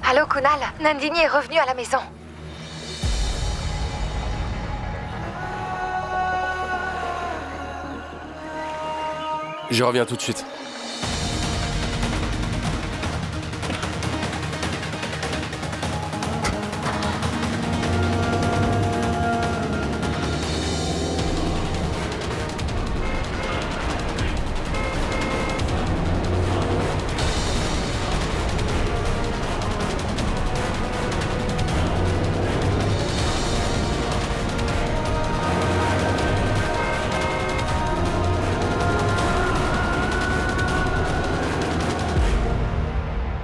Allô, Kunal, Nandini est revenue à la maison. Je reviens tout de suite.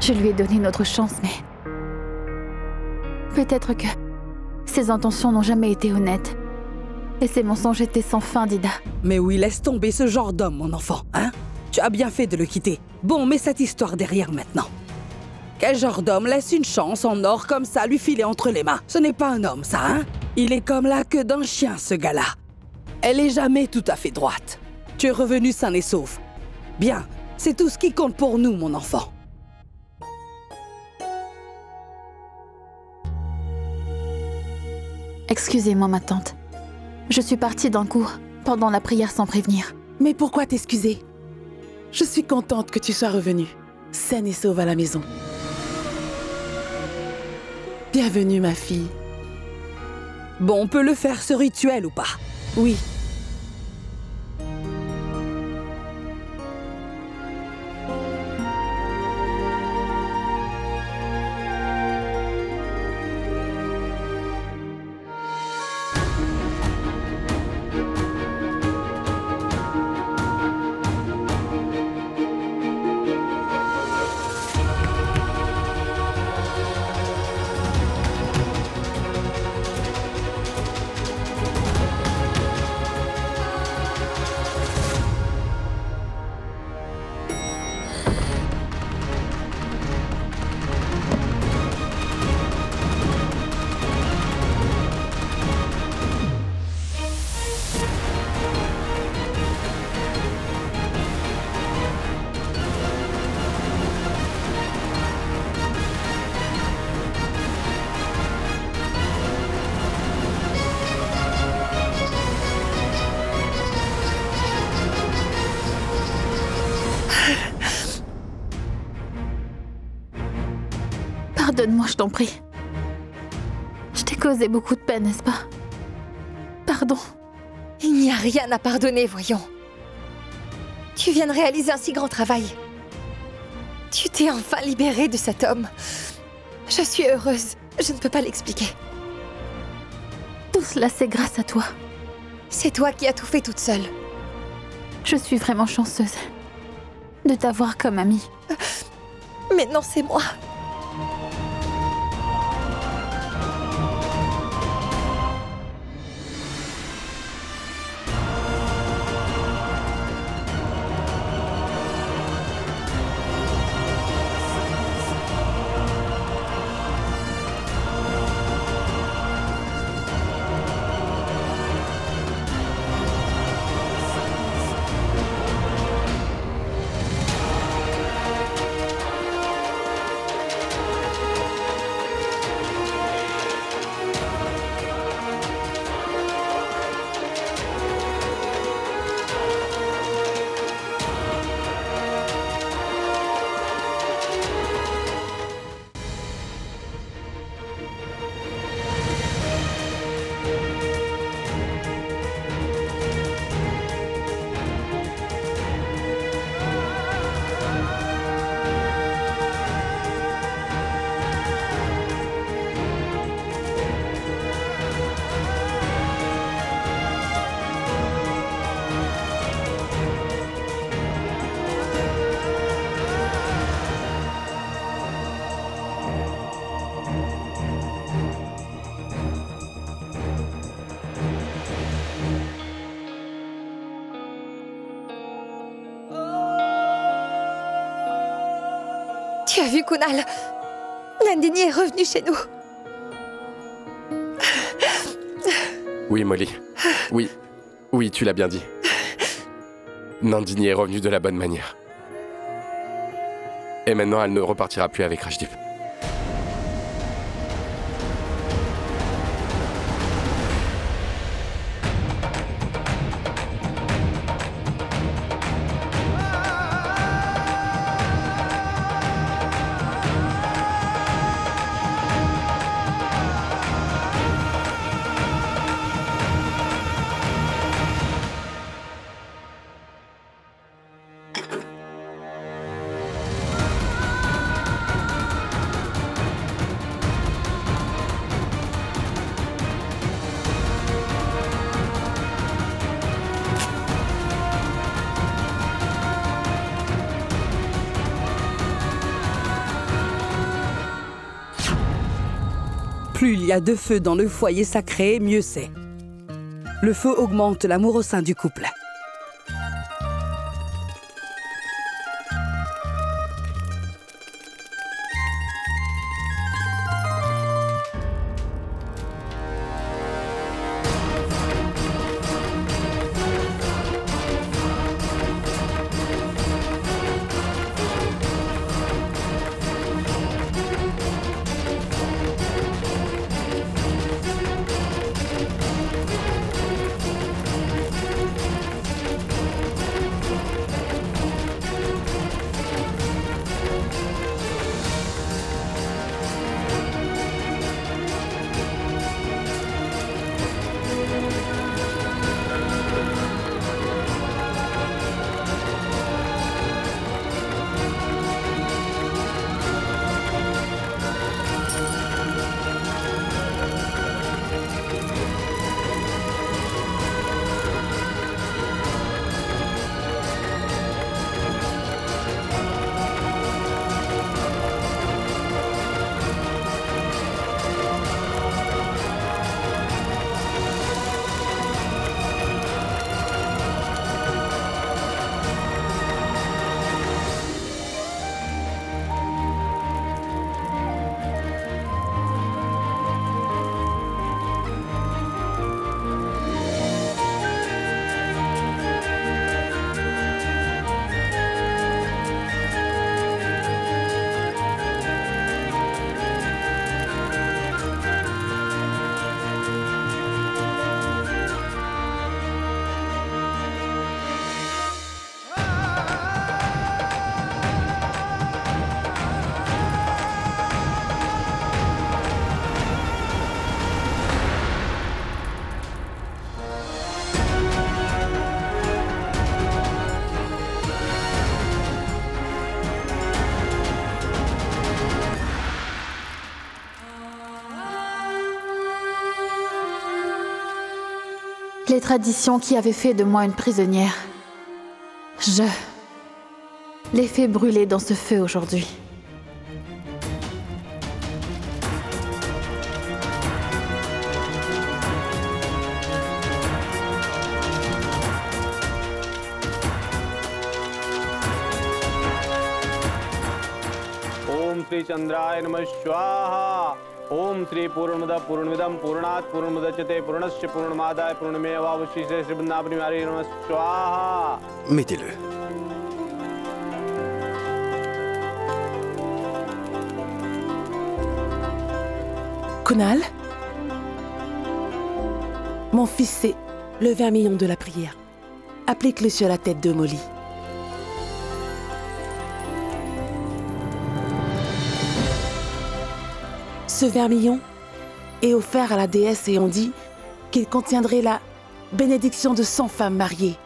Je lui ai donné une autre chance, mais... peut-être que ses intentions n'ont jamais été honnêtes. Et ses mensonges étaient sans fin, Dida. Mais oui, laisse tomber ce genre d'homme, mon enfant, hein? Tu as bien fait de le quitter. Bon, mets cette histoire derrière maintenant. Quel genre d'homme laisse une chance en or comme ça lui filer entre les mains? Ce n'est pas un homme, ça, hein? Il est comme la queue d'un chien, ce gars-là. Elle est jamais tout à fait droite. Tu es revenu sain et sauf. Bien, c'est tout ce qui compte pour nous, mon enfant. Excusez-moi, ma tante. Je suis partie d'un coup, pendant la prière sans prévenir. Mais pourquoi t'excuser? Je suis contente que tu sois revenue, saine et sauve à la maison. Bienvenue, ma fille. Bon, on peut le faire, ce rituel, ou pas? Oui. Pardonne-moi, je t'en prie. Je t'ai causé beaucoup de peine, n'est-ce pas? Pardon. Il n'y a rien à pardonner, voyons. Tu viens de réaliser un si grand travail. Tu t'es enfin libérée de cet homme. Je suis heureuse. Je ne peux pas l'expliquer. Tout cela, c'est grâce à toi. C'est toi qui as tout fait toute seule. Je suis vraiment chanceuse de t'avoir comme amie. Mais non, c'est moi. Tu as vu, Kunal? Nandini est revenue chez nous. Oui, Molly. Oui. Oui, tu l'as bien dit. Nandini est revenue de la bonne manière. Et maintenant, elle ne repartira plus avec Rajdeep. Plus il y a de feu dans le foyer sacré, mieux c'est. Le feu augmente l'amour au sein du couple. Les traditions qui avaient fait de moi une prisonnière. Je les fais brûler dans ce feu aujourd'hui. Om Sri Chandraya Namah Swaha. Om Sri Purnamada Purnamidam Purnat Purnamudachyate Purnasya Purnamadaya Purnamevavashishte Sri Vrindavan Bihari Namah Swaha. Mettez-le. Kunal, mon fils, c'est le vermillon de la prière. Applique-le sur la tête de Molly. Ce vermillon est offert à la déesse et on dit qu'il contiendrait la bénédiction de 100 femmes mariées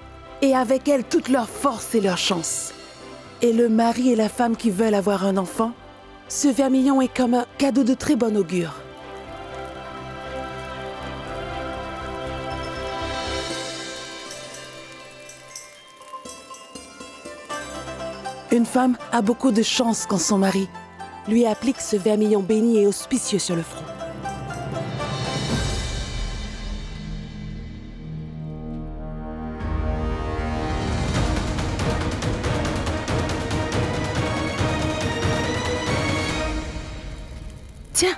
et avec elles toute leur force et leur chance. Et le mari et la femme qui veulent avoir un enfant, ce vermillon est comme un cadeau de très bon augure. Une femme a beaucoup de chance quand son mari lui applique ce vermillon béni et auspicieux sur le front. Tiens!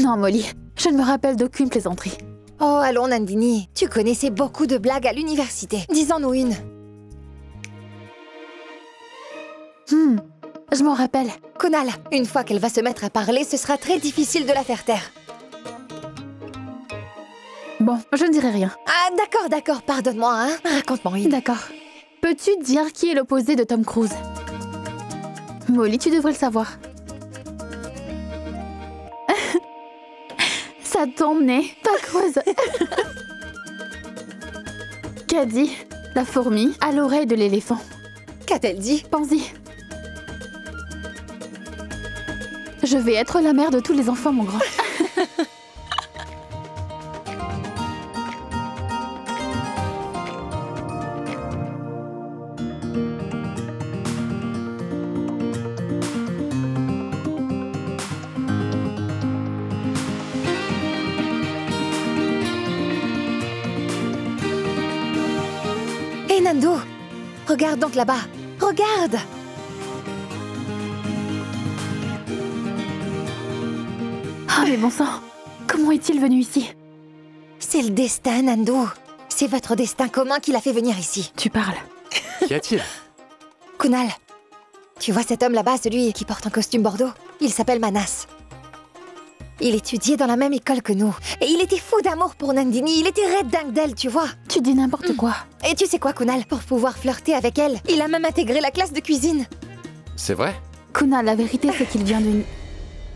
Non, Molly, je ne me rappelle d'aucune plaisanterie. Oh, allons, Nandini. Tu connaissais beaucoup de blagues à l'université. Dis-en-nous une. Je m'en rappelle. Kunal, une fois qu'elle va se mettre à parler, ce sera très difficile de la faire taire. Bon, je ne dirai rien. Ah, d'accord, pardonne-moi, hein. Raconte-moi une. D'accord. Peux-tu dire qui est l'opposé de Tom Cruise? Molly, tu devrais le savoir. Ça tombe, né. Pas Cruise. Qu'a dit la fourmi à l'oreille de l'éléphant? Qu'a-t-elle dit? Pense-y. Je vais être la mère de tous les enfants, mon grand. Hé, Nando! Regarde donc là-bas. Regarde! Ah, mais bon sang, comment est-il venu ici? C'est le destin, Nando. C'est votre destin commun qui l'a fait venir ici. Tu parles. Qu'y a-t-il? Kunal, tu vois cet homme là-bas, celui qui porte un costume bordeaux? Il s'appelle Manas. Il étudiait dans la même école que nous. Et il était fou d'amour pour Nandini. Il était red dingue d'elle, tu vois. Tu dis n'importe quoi. Et tu sais quoi, Kunal? Pour pouvoir flirter avec elle, il a même intégré la classe de cuisine. C'est vrai? Kunal, la vérité, c'est qu'il vient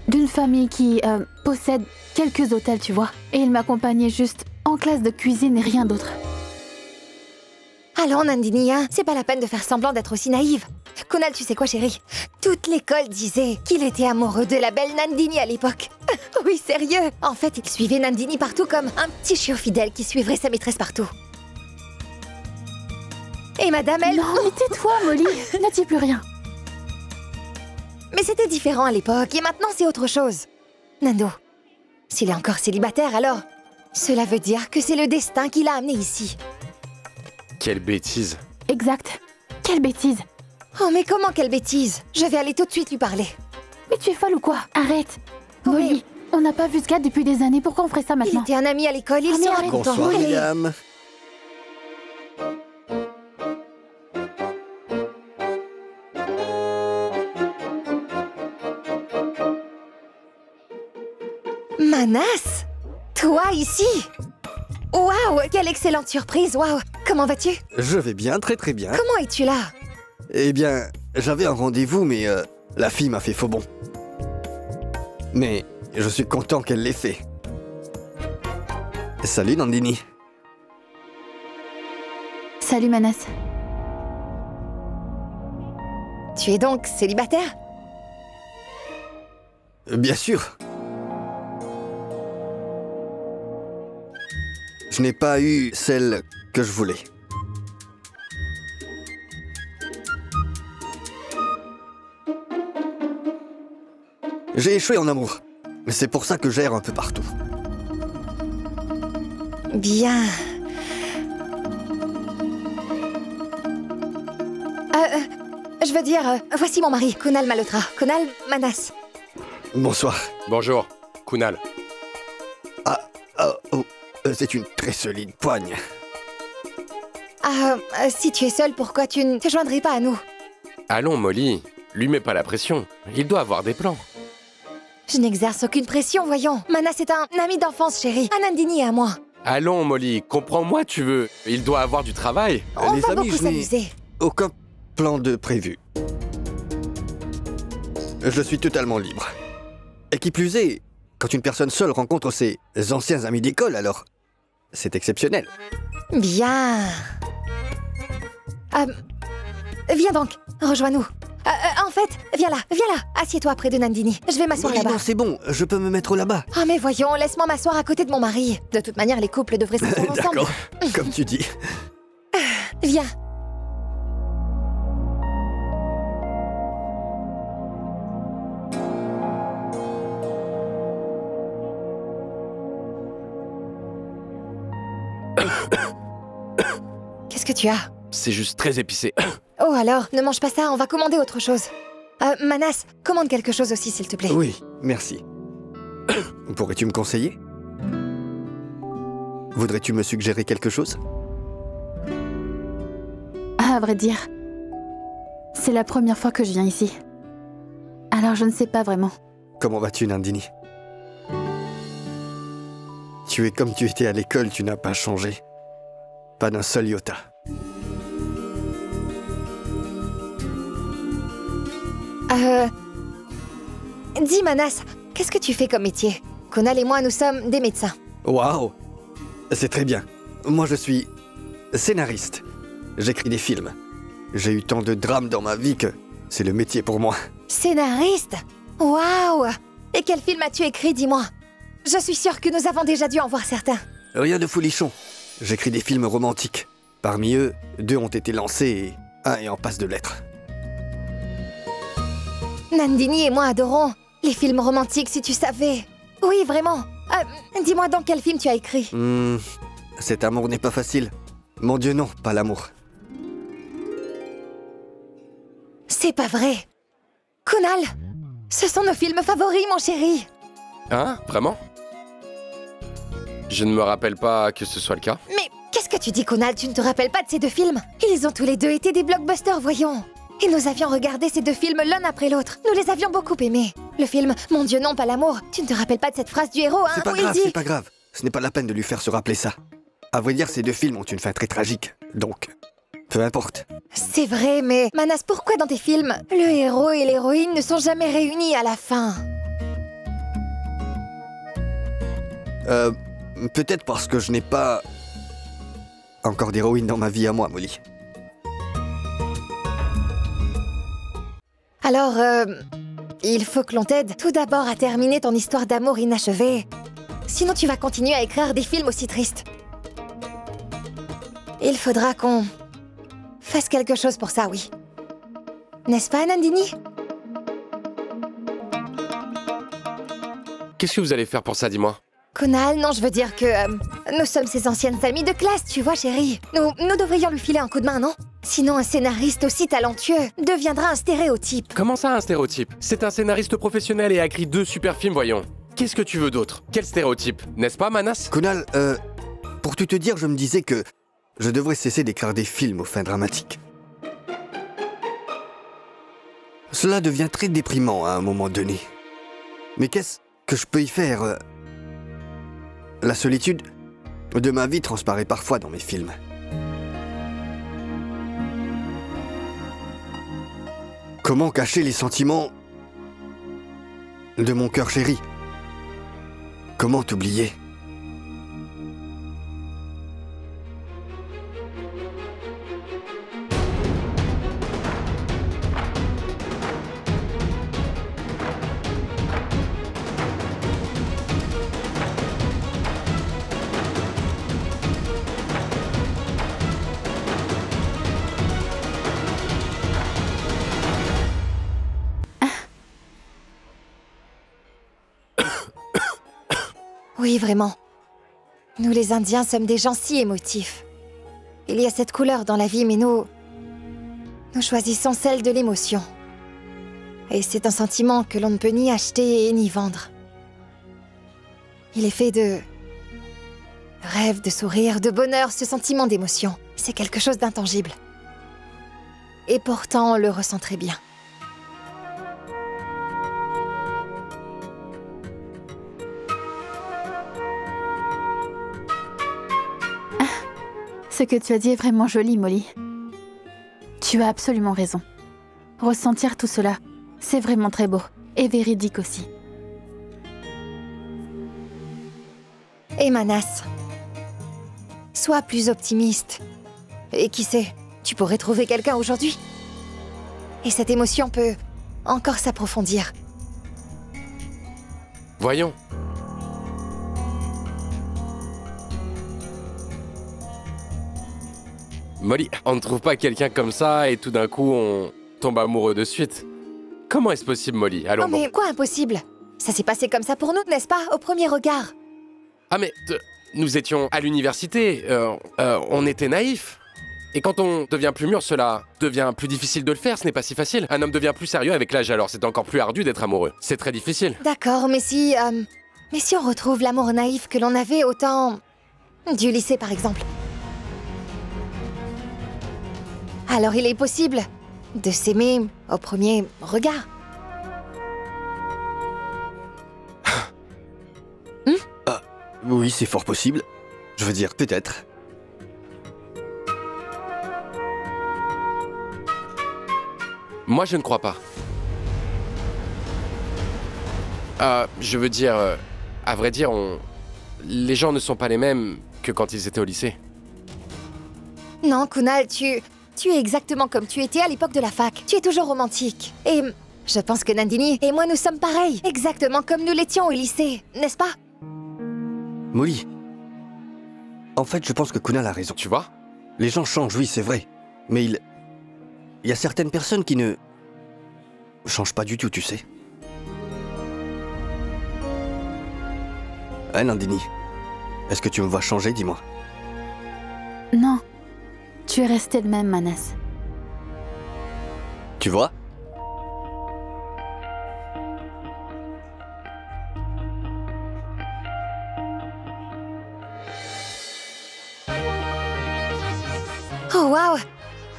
d'une famille qui possède quelques hôtels, tu vois. Et il m'accompagnait juste en classe de cuisine et rien d'autre. Allons, Nandini, hein, c'est pas la peine de faire semblant d'être aussi naïve. Kunal, tu sais quoi, chérie? Toute l'école disait qu'il était amoureux de la belle Nandini à l'époque. Oui, sérieux. En fait, il suivait Nandini partout comme un petit chiot fidèle qui suivrait sa maîtresse partout. Et madame, elle... Non, mais tais-toi, Molly. Ne dis plus rien. Mais c'était différent à l'époque, et maintenant c'est autre chose. Nando, s'il est encore célibataire, alors... Cela veut dire que c'est le destin qui l'a amené ici. Quelle bêtise. Exact. Quelle bêtise. Oh, mais comment quelle bêtise? Je vais aller tout de suite lui parler. Mais tu es folle ou quoi? Arrête. Oh, Molly, on n'a pas vu ce gars depuis des années. Pourquoi on ferait ça Il maintenant? était un ami à l'école, il Ah, mais sera arrête. content. Bonsoir, Allez. mesdames. Manas? Toi ici? Waouh, quelle excellente surprise, waouh. Comment vas-tu? Je vais bien, très très bien. Comment es-tu là? Eh bien, j'avais un rendez-vous, mais la fille m'a fait faux bon. Mais je suis content qu'elle l'ait fait. Salut Nandini. Salut, Manas. Tu es donc célibataire? Bien sûr. Je n'ai pas eu celle que je voulais. J'ai échoué en amour. C'est pour ça que j'erre un peu partout. Bien. Je veux dire, voici mon mari, Kunal Malhotra. Kunal Manas. Bonsoir. Bonjour, Kunal. C'est une très solide poigne. Si tu es seul, pourquoi tu ne te joindrais pas à nous? Allons, Molly. Lui mets pas la pression. Il doit avoir des plans. Je n'exerce aucune pression, voyons. Manas est un ami d'enfance, chérie. À Nandini et à moi. Allons, Molly, comprends-moi, tu veux. Il doit avoir du travail. On Les va amis, beaucoup je n'ai s'amuser. aucun plan de prévu. Je suis totalement libre. Et qui plus est, quand une personne seule rencontre ses anciens amis d'école, alors c'est exceptionnel. Bien. Viens donc, rejoins-nous. En fait, viens là, assieds-toi près de Nandini. Je vais m'asseoir Oui, là-bas. non, c'est bon, je peux me mettre là-bas. Ah mais voyons, laisse-moi m'asseoir à côté de mon mari. De toute manière, les couples devraient s'asseoir ensemble. D'accord, comme tu dis. Viens. Qu'est-ce que tu as? C'est juste très épicé. Oh alors, ne mange pas ça, on va commander autre chose. Manas, commande quelque chose aussi, s'il te plaît. Oui, merci. Pourrais-tu me conseiller? Voudrais-tu me suggérer quelque chose? À vrai dire, c'est la première fois que je viens ici. Alors je ne sais pas vraiment. Comment vas-tu, Nandini? Tu es comme tu étais à l'école, tu n'as pas changé. Pas d'un seul iota. Dis Manas, qu'est-ce que tu fais comme métier? Kunal et moi, nous sommes des médecins. Waouh! C'est très bien. Moi, je suis scénariste. J'écris des films. J'ai eu tant de drames dans ma vie que c'est le métier pour moi. Scénariste? Waouh! Et quel film as-tu écrit, dis-moi? Je suis sûre que nous avons déjà dû en voir certains. Rien de folichon. J'écris des films romantiques. Parmi eux, 2 ont été lancés et 1 est en passe de l'être. Nandini et moi adorons les films romantiques, si tu savais. Oui, vraiment. Dis-moi dans quel film tu as écrit. Cet amour n'est pas facile. Mon Dieu, non, pas l'amour. C'est pas vrai. Kunal, ce sont nos films favoris, mon chéri. Hein? Vraiment? Je ne me rappelle pas que ce soit le cas. Mais qu'est-ce que tu dis, Kunal? Tu ne te rappelles pas de ces 2 films? Ils ont tous les 2 été des blockbusters, voyons. Et nous avions regardé ces 2 films l'un après l'autre. Nous les avions beaucoup aimés. Le film « Mon Dieu, non, pas l'amour ». Tu ne te rappelles pas de cette phrase du héros, hein? C'est pas grave, c'est pas grave. Ce n'est pas la peine de lui faire se rappeler ça. À vrai dire, ces 2 films ont une fin très tragique. Donc, peu importe. C'est vrai, mais Manas, pourquoi dans tes films, le héros et l'héroïne ne sont jamais réunis à la fin? Peut-être parce que je n'ai pas encore d'héroïne dans ma vie à moi, Molly. Alors, il faut que l'on t'aide tout d'abord à terminer ton histoire d'amour inachevée. Sinon, tu vas continuer à écrire des films aussi tristes. Il faudra qu'on fasse quelque chose pour ça, oui. N'est-ce pas, Nandini? Qu'est-ce que vous allez faire pour ça, dis-moi? Kunal, non, je veux dire que nous sommes ses anciennes amies de classe, tu vois, chérie. Nous devrions lui filer un coup de main, non? Sinon, un scénariste aussi talentueux deviendra un stéréotype. Comment ça, un stéréotype? C'est un scénariste professionnel et a écrit 2 super films, voyons. Qu'est-ce que tu veux d'autre? Quel stéréotype? N'est-ce pas, Manas? Kunal, pour tout te dire, je me disais que je devrais cesser d'écrire des films aux fins dramatiques. Cela devient très déprimant à un moment donné. Mais qu'est-ce que je peux y faire? La solitude de ma vie transparaît parfois dans mes films. Comment cacher les sentiments de mon cœur chéri? Comment t'oublier? Oui, vraiment. Nous, les Indiens, sommes des gens si émotifs. Il y a cette couleur dans la vie, mais nous choisissons celle de l'émotion. Et c'est un sentiment que l'on ne peut ni acheter ni vendre. Il est fait de rêve, de sourire, de bonheur, ce sentiment d'émotion. C'est quelque chose d'intangible. Et pourtant, on le ressent très bien. Ce que tu as dit est vraiment joli, Molly. Tu as absolument raison. Ressentir tout cela, c'est vraiment très beau. Et véridique aussi. Et Manas, sois plus optimiste. Et qui sait, tu pourrais trouver quelqu'un aujourd'hui. Et cette émotion peut encore s'approfondir. Voyons. Molly, on ne trouve pas quelqu'un comme ça et tout d'un coup on tombe amoureux de suite. Comment est-ce possible, Molly? Allons, Oh mais quoi impossible? Ça s'est passé comme ça pour nous, n'est-ce pas? Au premier regard. Ah mais, nous étions à l'université, on était naïfs. Et quand on devient plus mûr, cela devient plus difficile de le faire, ce n'est pas si facile. Un homme devient plus sérieux avec l'âge, alors c'est encore plus ardu d'être amoureux. C'est très difficile. D'accord, mais si Mais si on retrouve l'amour naïf que l'on avait au temps du lycée, par exemple. Alors il est possible de s'aimer au premier regard. Oui, c'est fort possible. Je veux dire, peut-être. Moi, je ne crois pas. Je veux dire, à vrai dire, les gens ne sont pas les mêmes que quand ils étaient au lycée. Non, Kunal, tu es exactement comme tu étais à l'époque de la fac. Tu es toujours romantique. Et je pense que Nandini et moi, nous sommes pareils. Exactement comme nous l'étions au lycée, n'est-ce pas? Molly. En fait, je pense que Kunal a raison. Tu vois? Les gens changent, oui, c'est vrai. Mais il y a certaines personnes qui ne changent pas du tout, tu sais. Hein, Nandini? Est-ce que tu me vois changer, dis-moi? Non. Tu es resté le même, Manas. Tu vois? Oh waouh!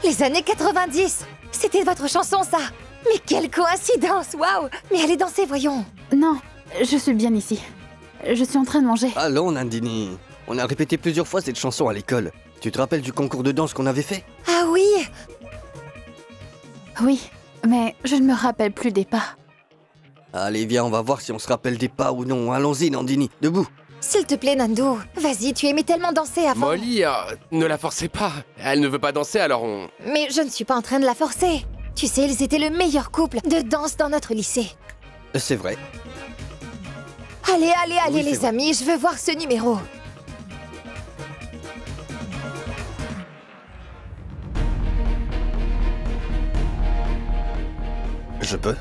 Les années 90! C'était votre chanson, ça! Mais quelle coïncidence! Waouh! Mais allez danser, voyons! Non, je suis bien ici. Je suis en train de manger. Allons, Nandini. On a répété plusieurs fois cette chanson à l'école. Tu te rappelles du concours de danse qu'on avait fait? Ah oui! Oui, mais je ne me rappelle plus des pas. Allez, viens, on va voir si on se rappelle des pas ou non. Allons-y, Nandini, debout. S'il te plaît, Nando, vas-y, tu aimais tellement danser avant. Molly, ne la forcez pas. Elle ne veut pas danser, alors on... Mais je ne suis pas en train de la forcer. Tu sais, ils étaient le meilleur couple de danse dans notre lycée. C'est vrai. Allez, allez, allez, Oui, c'est les vrai. amis, je veux voir ce numéro. Je peux.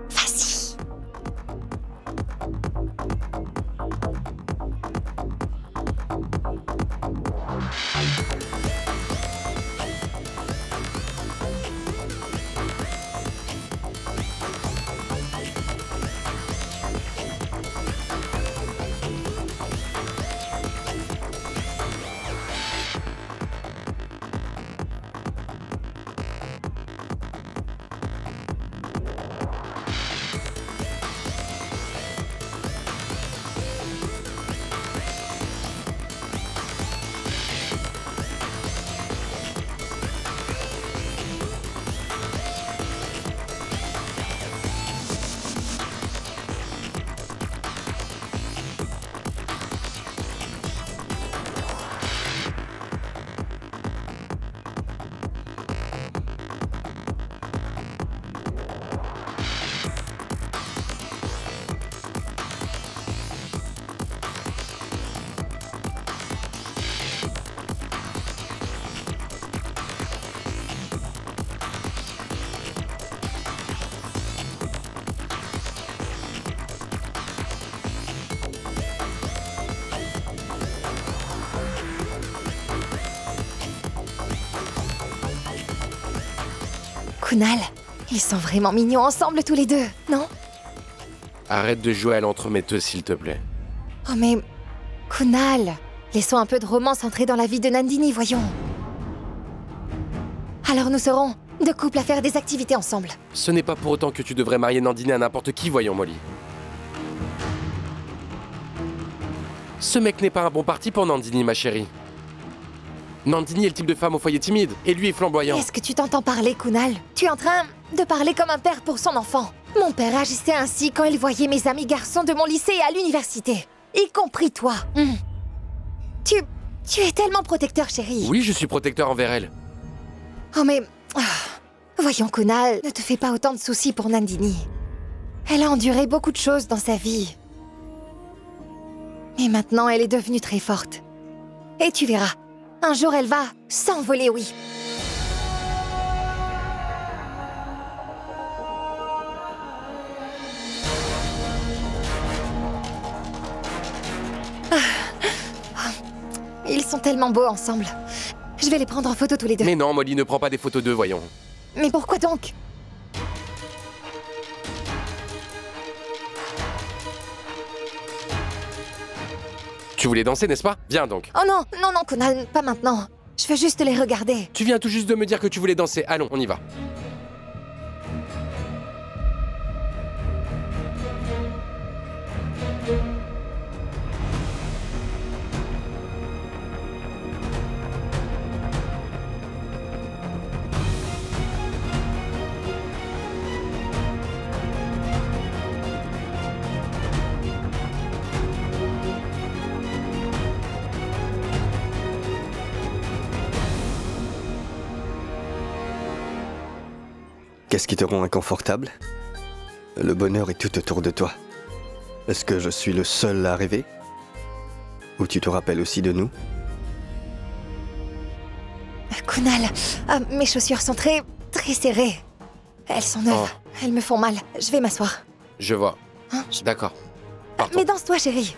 Vas-y. Kunal, ils sont vraiment mignons ensemble tous les deux, non? Arrête de jouer à l'entremetteuse, s'il te plaît. Oh mais... Kunal, laissons un peu de romance entrer dans la vie de Nandini, voyons. Alors nous serons deux couples à faire des activités ensemble. Ce n'est pas pour autant que tu devrais marier Nandini à n'importe qui, voyons, Molly. Ce mec n'est pas un bon parti pour Nandini, ma chérie. Nandini est le type de femme au foyer timide, et lui est flamboyant. Est-ce que tu t'entends parler, Kunal? Tu es en train de parler comme un père pour son enfant. Mon père agissait ainsi quand il voyait mes amis garçons de mon lycée et à l'université. Y compris toi. Tu es tellement protecteur, chérie. Oui, je suis protecteur envers elle. Oh mais... voyons, Kunal, ne te fais pas autant de soucis pour Nandini. Elle a enduré beaucoup de choses dans sa vie. Mais maintenant, elle est devenue très forte. Et tu verras, un jour, elle va s'envoler, oui. Ils sont tellement beaux ensemble. Je vais les prendre en photo tous les deux. Mais non, Molly, ne prends pas des photos d'eux, voyons. Mais pourquoi donc? Tu voulais danser, n'est-ce pas? Viens donc. Oh non, non, non, Kunal, pas maintenant. Je veux juste les regarder. Tu viens tout juste de me dire que tu voulais danser. Allons, on y va. Qu'est-ce qui te rend inconfortable? Le bonheur est tout autour de toi. Est-ce que je suis le seul à rêver? Ou tu te rappelles aussi de nous? Kunal, mes chaussures sont très serrées. Elles sont neuves. Elles me font mal. Je vais m'asseoir. Je vois. Hein? D'accord. Partons. Mais danse-toi, chérie.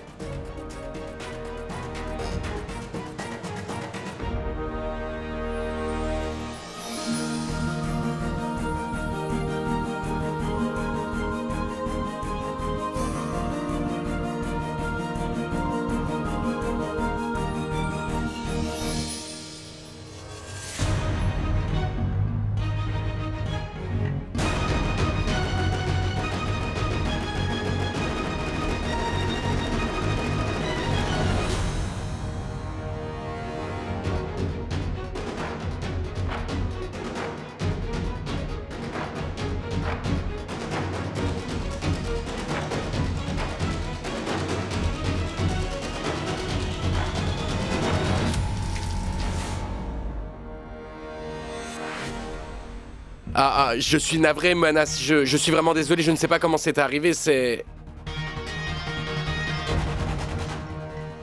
Je suis navré, Manas. Je suis vraiment désolé, je ne sais pas comment c'est arrivé, c'est...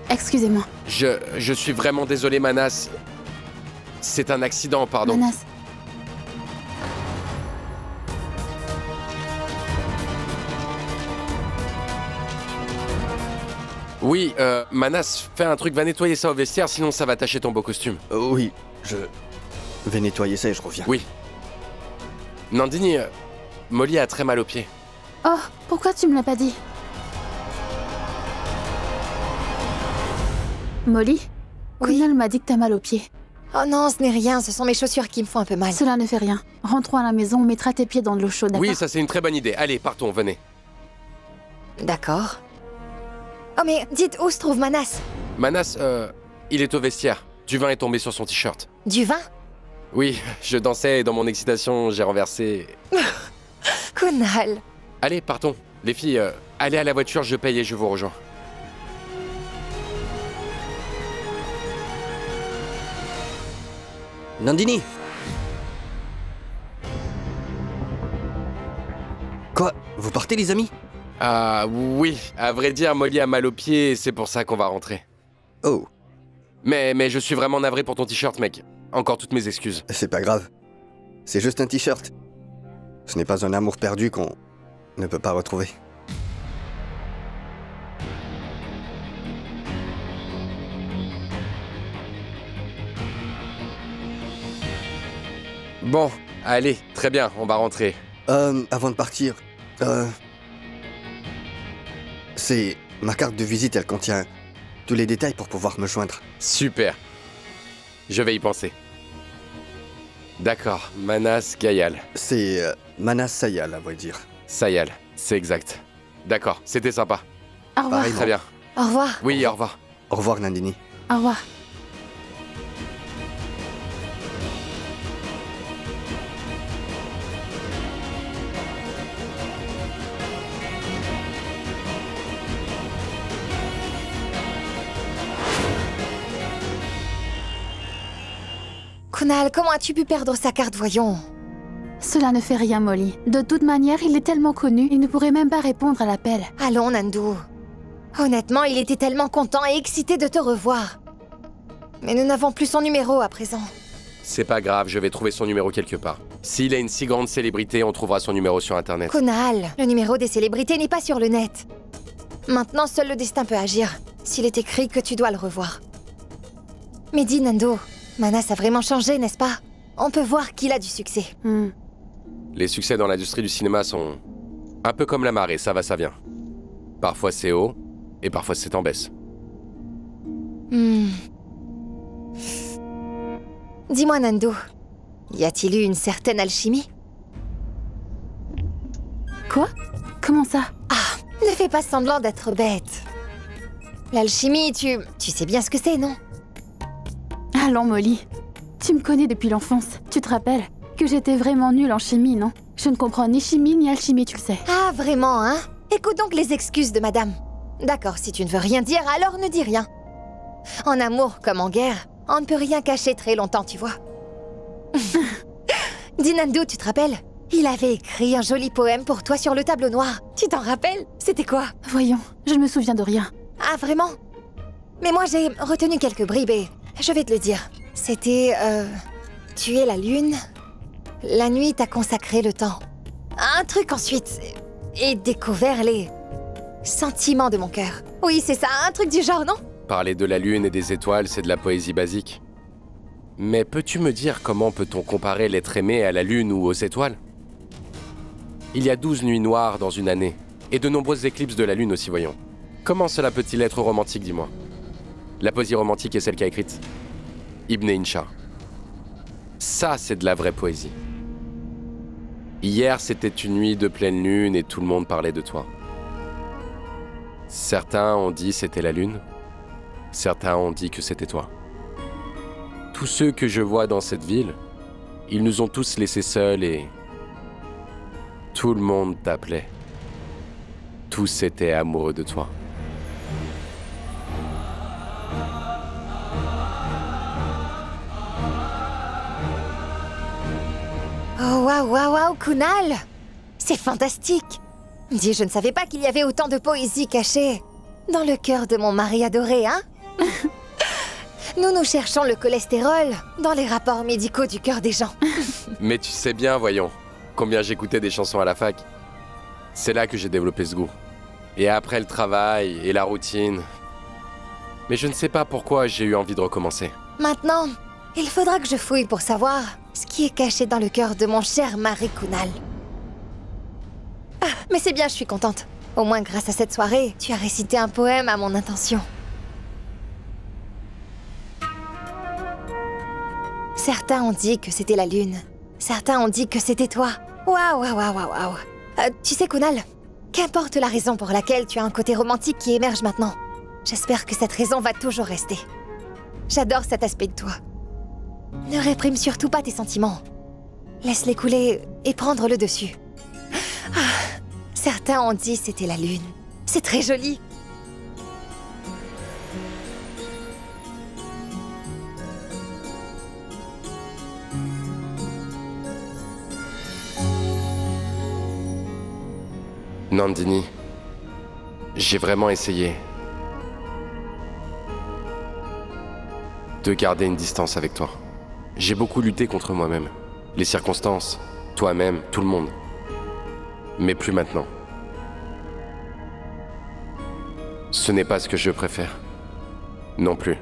Excusez-moi. Je suis vraiment désolé, Manas. C'est un accident, pardon. Manas. Oui, Manas, fais un truc, va nettoyer ça au vestiaire, sinon ça va tacher ton beau costume. Oui, je vais nettoyer ça et je reviens. Oui. Nandini, Molly a très mal aux pieds. Oh, pourquoi tu me l'as pas dit? Molly? Oui. Kunal m'a dit que t'as mal aux pieds. Oh non, ce n'est rien. Ce sont mes chaussures qui me font un peu mal. Cela ne fait rien. Rentrons à la maison, on mettra tes pieds dans de l'eau chaude, d'accord? Oui, ça c'est une très bonne idée. Allez, partons, venez. D'accord. Oh mais dites, où se trouve Manas? Manas, il est au vestiaire. Du vin est tombé sur son t-shirt. Du vin? Oui, je dansais et dans mon excitation, j'ai renversé... Kunal. Allez, partons. Les filles, allez à la voiture, je paye et je vous rejoins. Nandini! Quoi? Vous partez, les amis? Ah oui, à vrai dire, Molly a mal aux pieds et c'est pour ça qu'on va rentrer. Oh, Mais je suis vraiment navré pour ton t-shirt, mec. Encore toutes mes excuses. c'est pas grave. C'est juste un t-shirt. Ce n'est pas un amour perdu qu'on ne peut pas retrouver. Bon, allez, très bien, on va rentrer. Avant de partir, c'est ma carte de visite, elle contient tous les détails pour pouvoir me joindre. Super. Je vais y penser. D'accord, Manas Gayal. C'est Manas Sayal, à vrai dire. Sayal, c'est exact. D'accord, c'était sympa. Au revoir. Pareil. Très bien. Au revoir. Oui, au revoir. Au revoir, Nandini. Au revoir. Kunal, comment as-tu pu perdre sa carte, voyons? Cela ne fait rien, Molly. De toute manière, il est tellement connu, il ne pourrait même pas répondre à l'appel. Allons, Nandu. Honnêtement, il était tellement content et excité de te revoir. Mais nous n'avons plus son numéro à présent. C'est pas grave, je vais trouver son numéro quelque part. S'il est une si grande célébrité, on trouvera son numéro sur Internet. Kunal, le numéro des célébrités n'est pas sur le net. Maintenant, seul le destin peut agir. S'il est écrit que tu dois le revoir. Mais dis Nando, Manas a vraiment changé, n'est-ce pas? On peut voir qu'il a du succès. Les succès dans l'industrie du cinéma sont un peu comme la marée, ça va, ça vient. Parfois c'est haut, et parfois c'est en baisse. Dis-moi Nando, y a-t-il eu une certaine alchimie? Quoi? Comment ça? Ne fais pas semblant d'être bête. L'alchimie, tu sais bien ce que c'est, non? Allons, Molly. Tu me connais depuis l'enfance. Tu te rappelles que j'étais vraiment nulle en chimie, non? Je ne comprends ni chimie ni alchimie, tu le sais. Ah, vraiment, hein? Écoute donc les excuses de madame. D'accord, si tu ne veux rien dire, alors ne dis rien. En amour comme en guerre, on ne peut rien cacher très longtemps, tu vois. Dis Nando, tu te rappelles? Il avait écrit un joli poème pour toi sur le tableau noir. Tu t'en rappelles? C'était quoi? Voyons, je ne me souviens de rien. Ah, vraiment? Mais moi, j'ai retenu quelques bribes et je vais te le dire. C'était, tu es la lune. La nuit t'a consacré le temps. Un truc ensuite. Et découvert les sentiments de mon cœur. Oui, c'est ça, un truc du genre, non? Parler de la lune et des étoiles, c'est de la poésie basique. Mais peux-tu me dire comment peut-on comparer l'être aimé à la lune ou aux étoiles? Il y a 12 nuits noires dans une année, et de nombreuses éclipses de la lune aussi, voyons. Comment cela peut-il être romantique, dis-moi? La poésie romantique est celle qu'a écrite Ibn Incha. Ça, c'est de la vraie poésie. Hier, c'était une nuit de pleine lune et tout le monde parlait de toi. Certains ont dit c'était la lune, certains ont dit que c'était toi. Tous ceux que je vois dans cette ville, ils nous ont tous laissés seuls et tout le monde t'appelait. Tous étaient amoureux de toi. Oh, waouh, Kunal! C'est fantastique! Dis, je ne savais pas qu'il y avait autant de poésie cachée dans le cœur de mon mari adoré, hein? Nous cherchons le cholestérol dans les rapports médicaux du cœur des gens. Mais tu sais bien, voyons, combien j'écoutais des chansons à la fac. C'est là que j'ai développé ce goût. Et après le travail et la routine. Mais je ne sais pas pourquoi j'ai eu envie de recommencer. Maintenant, il faudra que je fouille pour savoir ce qui est caché dans le cœur de mon cher mari Kunal. Ah, mais c'est bien, je suis contente. Au moins, grâce à cette soirée, tu as récité un poème à mon intention. Certains ont dit que c'était la lune. Certains ont dit que c'était toi. Waouh. Tu sais, Kunal, qu'importe la raison pour laquelle tu as un côté romantique qui émerge maintenant, j'espère que cette raison va toujours rester. J'adore cet aspect de toi. Ne réprime surtout pas tes sentiments. Laisse-les couler et prendre le dessus. Ah, certains ont dit c'était la lune. C'est très joli. Nandini, j'ai vraiment essayé de garder une distance avec toi. J'ai beaucoup lutté contre moi-même, les circonstances, toi-même, tout le monde. Mais plus maintenant. Ce n'est pas ce que je préfère. Non plus.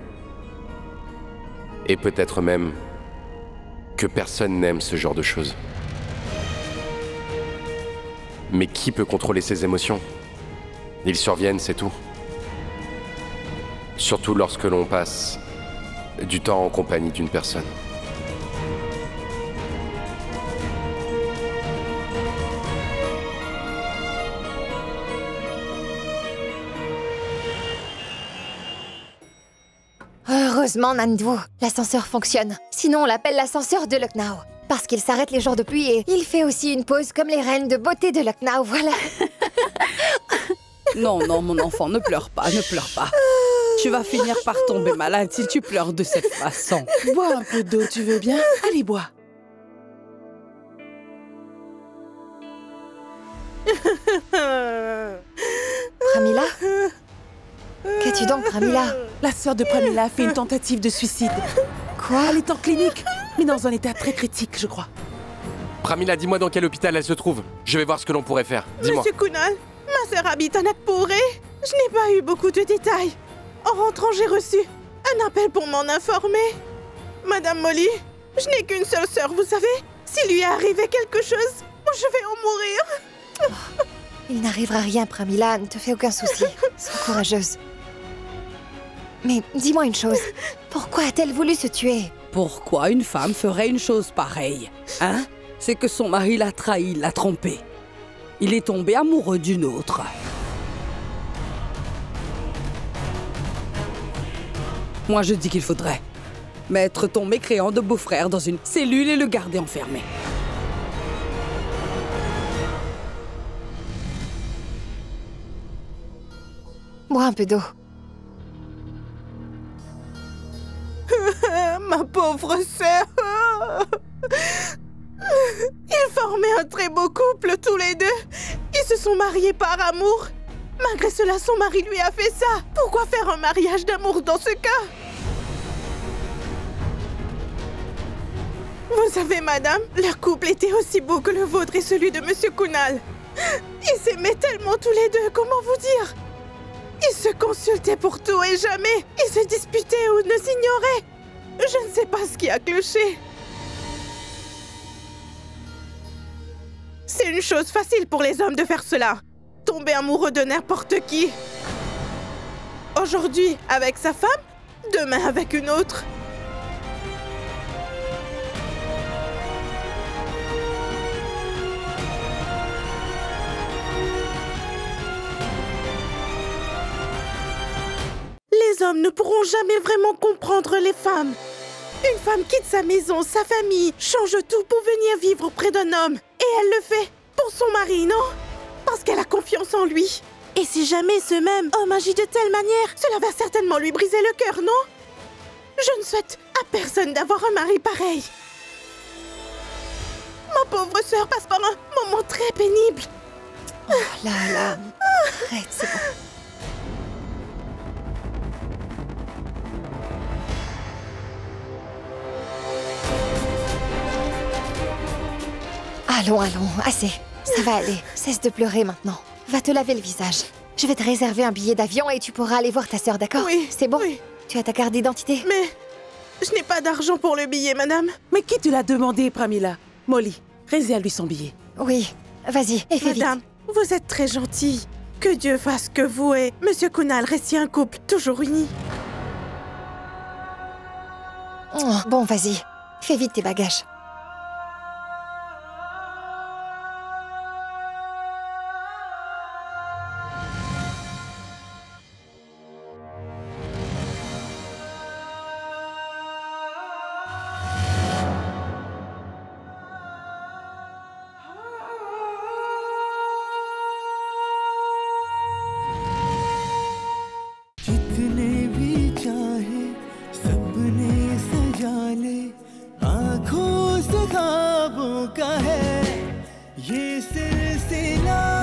Et peut-être même que personne n'aime ce genre de choses. Mais qui peut contrôler ses émotions? Ils surviennent, c'est tout. Surtout lorsque l'on passe du temps en compagnie d'une personne. Heureusement, Nandu, l'ascenseur fonctionne. Sinon, on l'appelle l'ascenseur de Lucknow. Parce qu'il s'arrête les jours de pluie et il fait aussi une pause comme les reines de beauté de Lucknow, voilà. Non, mon enfant, ne pleure pas, ne pleure pas. Tu vas finir par tomber malade si tu pleures de cette façon. Bois un peu d'eau, tu veux bien? Allez, bois. Pramila? Qu'as-tu donc, Pramila? La sœur de Pramila a fait une tentative de suicide. Quoi? Elle est en clinique, mais dans un état très critique, je crois. Pramila, dis-moi dans quel hôpital elle se trouve. Je vais voir ce que l'on pourrait faire. Dis-moi. Monsieur Kunal, ma sœur habite à Nagpur et je n'ai pas eu beaucoup de détails. En rentrant, j'ai reçu Un appel pour m'en informer. Madame Molly, je n'ai qu'une seule sœur, vous savez. S'il lui est arrivé quelque chose, je vais en mourir. Il n'arrivera rien, Pramila, ne te fais aucun souci. Sois courageuse. Mais dis-moi une chose, pourquoi a-t-elle voulu se tuer? Pourquoi une femme ferait une chose pareille? Hein? C'est que son mari l'a trahi, l'a trompée. Il est tombé amoureux d'une autre. Moi, je dis qu'il faudrait mettre ton mécréant de beau-frère dans une cellule et le garder enfermé. Bois un peu d'eau. Ma pauvre sœur. Ils formaient un très beau couple tous les deux. Ils se sont mariés par amour. Malgré cela, son mari lui a fait ça. Pourquoi faire un mariage d'amour dans ce cas? Vous savez, madame, leur couple était aussi beau que le vôtre et celui de Monsieur Kunal. Ils s'aimaient tellement tous les deux, comment vous dire? Ils se consultaient pour tout et jamais. Ils se disputaient ou ne s'ignoraient. Je ne sais pas ce qui a cloché. C'est une chose facile pour les hommes de faire cela. Tomber amoureux de n'importe qui. Aujourd'hui avec sa femme, demain avec une autre. Les hommes ne pourront jamais vraiment comprendre les femmes. Une femme quitte sa maison, sa famille, change tout pour venir vivre près d'un homme. Et elle le fait pour son mari, non? Parce qu'elle a confiance en lui. Et si jamais ce même homme agit de telle manière, cela va certainement lui briser le cœur, non? Je ne souhaite à personne d'avoir un mari pareil. Ma pauvre sœur passe par un moment très pénible. Oh là, arrête, c'est bon. Allons, assez. Ça va aller. Cesse de pleurer maintenant. Va te laver le visage. Je vais te réserver un billet d'avion et tu pourras aller voir ta sœur, d'accord? Oui. C'est bon? Oui. Tu as ta carte d'identité? Mais je n'ai pas d'argent pour le billet, madame. Mais qui te l'a demandé, Pramila? Molly, réserve-lui son billet. Oui. Vas-y, et fais vite. Madame, vous êtes très gentille. Que Dieu fasse que vous et Monsieur Kunal restiez un couple toujours unis. Oh, bon, vas-y. Fais vite tes bagages. आँखों से ख्वाबों का है ये सिलसिला।